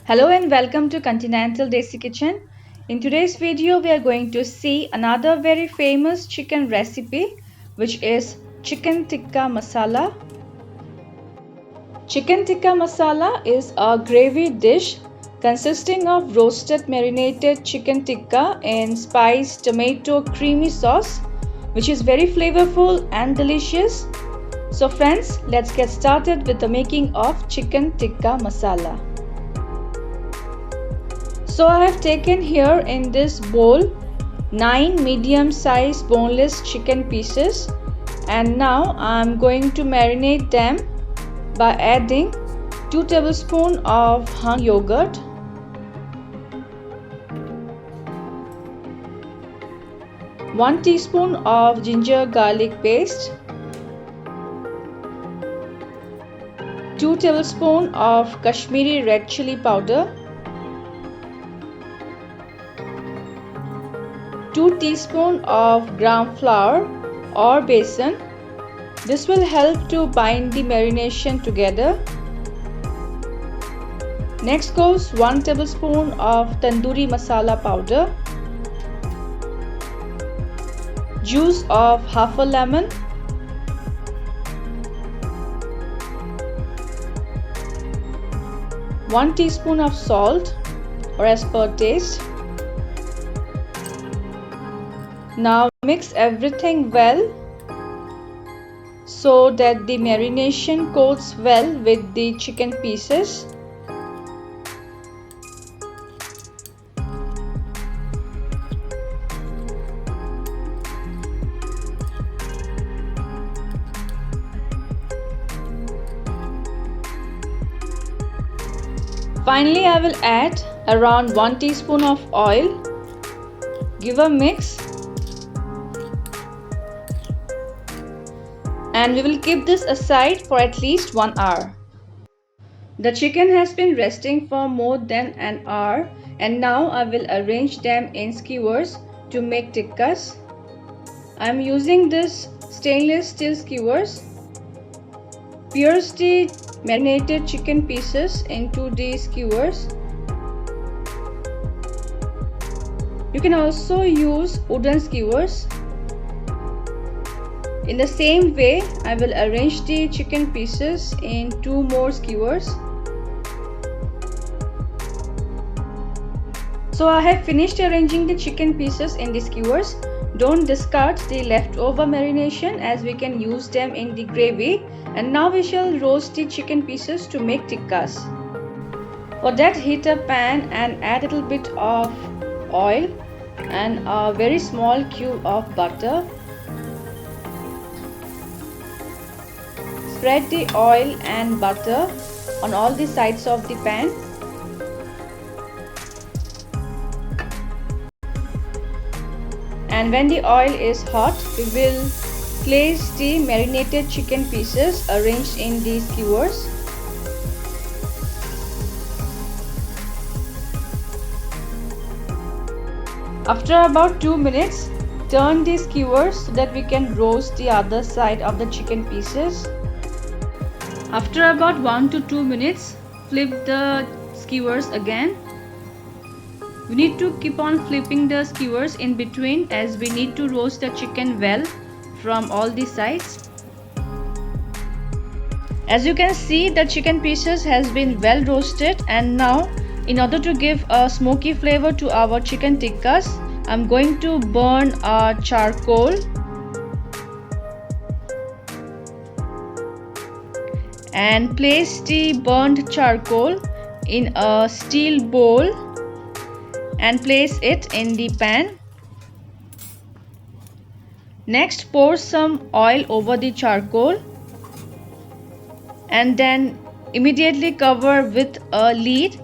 Hello and welcome to Continental Desi Kitchen. In today's video, we are going to see another very famous chicken recipe, which is chicken tikka masala. Chicken tikka masala is a gravy dish consisting of roasted marinated chicken tikka in spiced tomato creamy sauce, which is very flavorful and delicious. So friends, let's get started with the making of chicken tikka masala. So I have taken here in this bowl 9 medium-sized boneless chicken pieces, and now I am going to marinate them by adding 2 tablespoons of hung yogurt, 1 teaspoon of ginger garlic paste, 2 tablespoons of Kashmiri red chili powder, 2 teaspoons of gram flour or besan. This will help to bind the marination together. Next goes 1 tablespoon of tandoori masala powder, juice of half a lemon, one teaspoon of salt or as per taste. Now mix everything well so that the marination coats well with the chicken pieces. Finally, I will add around 1 teaspoon of oil. Give a mix. And we will keep this aside for at least 1 hour. The chicken has been resting for more than an hour, and now I will arrange them in skewers to make tikkas. I am using this stainless steel skewers. Pierce the marinated chicken pieces into the skewers. You can also use wooden skewers. In the same way, I will arrange the chicken pieces in 2 more skewers. So I have finished arranging the chicken pieces in the skewers. Don't discard the leftover marination as we can use them in the gravy. And now we shall roast the chicken pieces to make tikkas. For that, heat a pan and add a little bit of oil and a very small cube of butter. Spread the oil and butter on all the sides of the pan. And when the oil is hot, we will place the marinated chicken pieces arranged in the skewers. After about 2 minutes, turn the skewers so that we can roast the other side of the chicken pieces. After about 1 to 2 minutes, flip the skewers again. We need to keep on flipping the skewers in between as we need to roast the chicken well from all the sides. As you can see, the chicken pieces has been well roasted, and now in order to give a smoky flavor to our chicken tikkas, I'm going to burn a charcoal. And place the burned charcoal in a steel bowl and place it in the pan. Next, pour some oil over the charcoal and then immediately cover with a lid,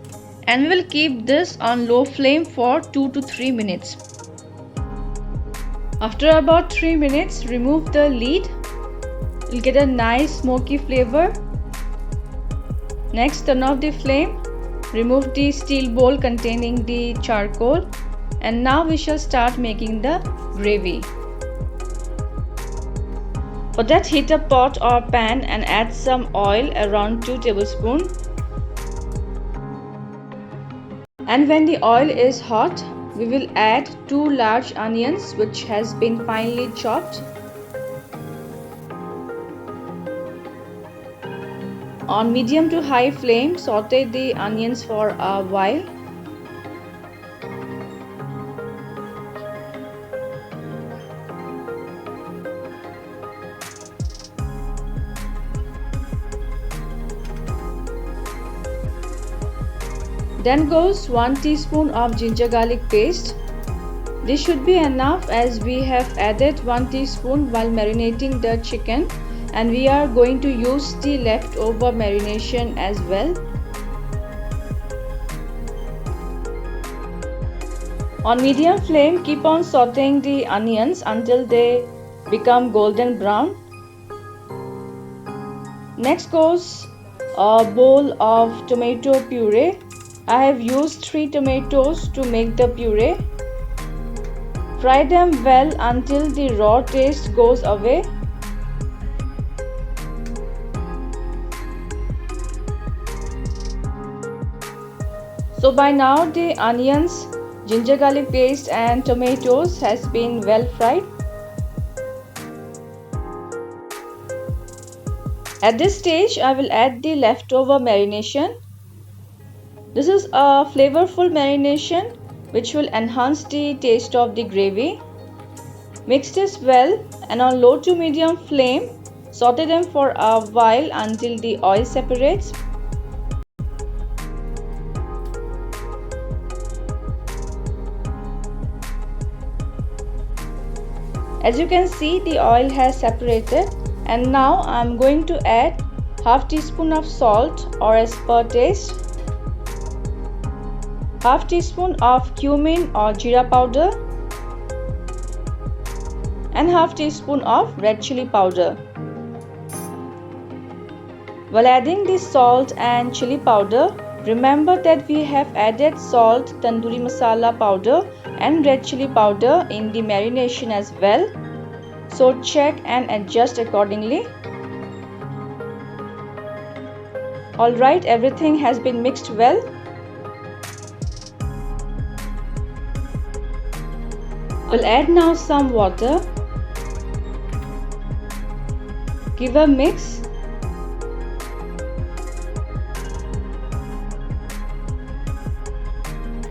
and we will keep this on low flame for 2 to 3 minutes. After about 3 minutes, remove the lid. You'll get a nice smoky flavor. Next, turn off the flame, remove the steel bowl containing the charcoal, and now we shall start making the gravy. For that, heat a pot or pan and add some oil, around 2 tablespoons. And when the oil is hot, we will add 2 large onions which has been finely chopped. On medium to high flame, saute the onions for a while. Then goes 1 teaspoon of ginger garlic paste. This should be enough as we have added 1 teaspoon while marinating the chicken, and we are going to use the leftover marination as well. On medium flame, keep on sauteing the onions until they become golden brown. Next goes a bowl of tomato puree. I have used 3 tomatoes to make the puree. Fry them well until the raw taste goes away. So by now the onions, ginger garlic paste and tomatoes has been well fried. At this stage I will add the leftover marination. This is a flavorful marination which will enhance the taste of the gravy. Mix this well and on low to medium flame, saute them for a while until the oil separates. As you can see, the oil has separated, and now I am going to add half teaspoon of salt or as per taste, half teaspoon of cumin or jeera powder, and half teaspoon of red chili powder. While adding the salt and chili powder, remember that we have added salt, tandoori masala powder and red chili powder in the marination as well. So check and adjust accordingly. Alright, everything has been mixed well. We'll add now some water. Give a mix.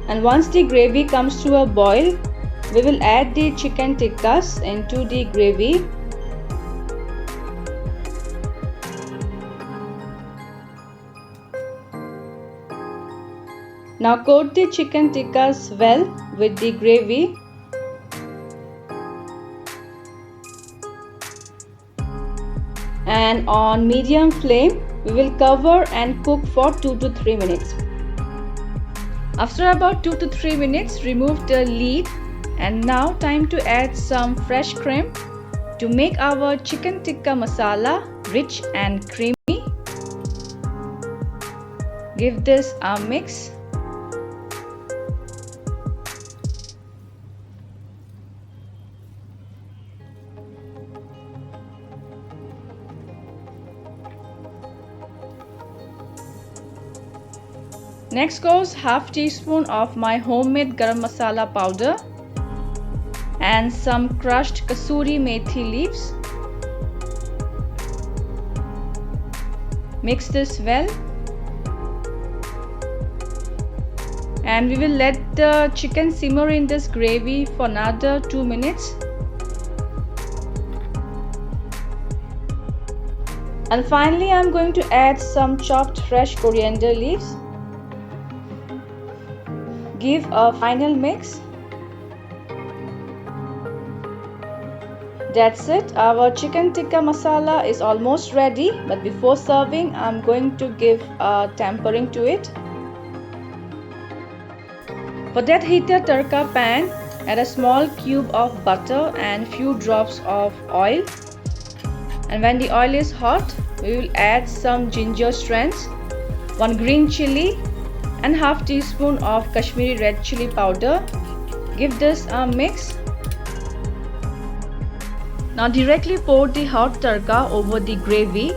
And once the gravy comes to a boil, we will add the chicken tikkas into the gravy. Now coat the chicken tikkas well with the gravy. And on medium flame, we will cover and cook for 2 to 3 minutes. After about 2 to 3 minutes, remove the lid, and now time to add some fresh cream to make our chicken tikka masala rich and creamy. Give this a mix. Next goes half teaspoon of my homemade garam masala powder and some crushed kasuri methi leaves. Mix this well, and we will let the chicken simmer in this gravy for another 2 minutes. And finally I am going to add some chopped fresh coriander leaves. Give a final mix. That's it, our chicken tikka masala is almost ready, but before serving I'm going to give a tempering to it. For that, heat a tadka pan, add a small cube of butter and few drops of oil, and when the oil is hot we will add some ginger strands, 1 green chili and half teaspoon of Kashmiri red chili powder. Give this a mix. Now directly pour the hot tadka over the gravy,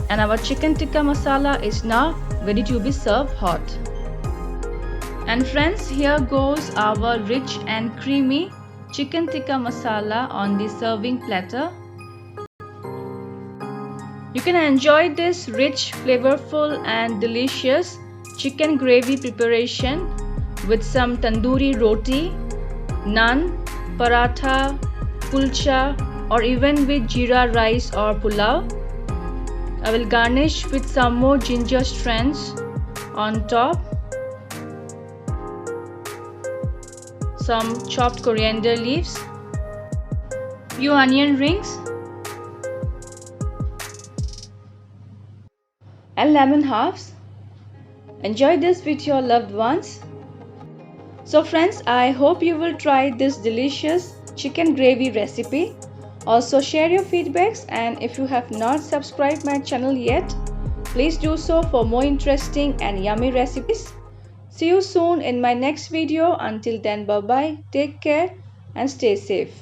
and our chicken tikka masala is now ready to be served hot. And friends, here goes our rich and creamy chicken tikka masala on the serving platter. You can enjoy this rich, flavorful and delicious chicken gravy preparation with some tandoori roti, naan, paratha, kulcha, or even with jeera rice or pulao. I will garnish with some more ginger strands on top, some chopped coriander leaves, few onion rings, and lemon halves. Enjoy this with your loved ones. So friends, I hope you will try this delicious chicken gravy recipe. Also share your feedbacks, and if you have not subscribed my channel yet, please do so for more interesting and yummy recipes. See you soon in my next video. Until then, bye bye, take care and stay safe.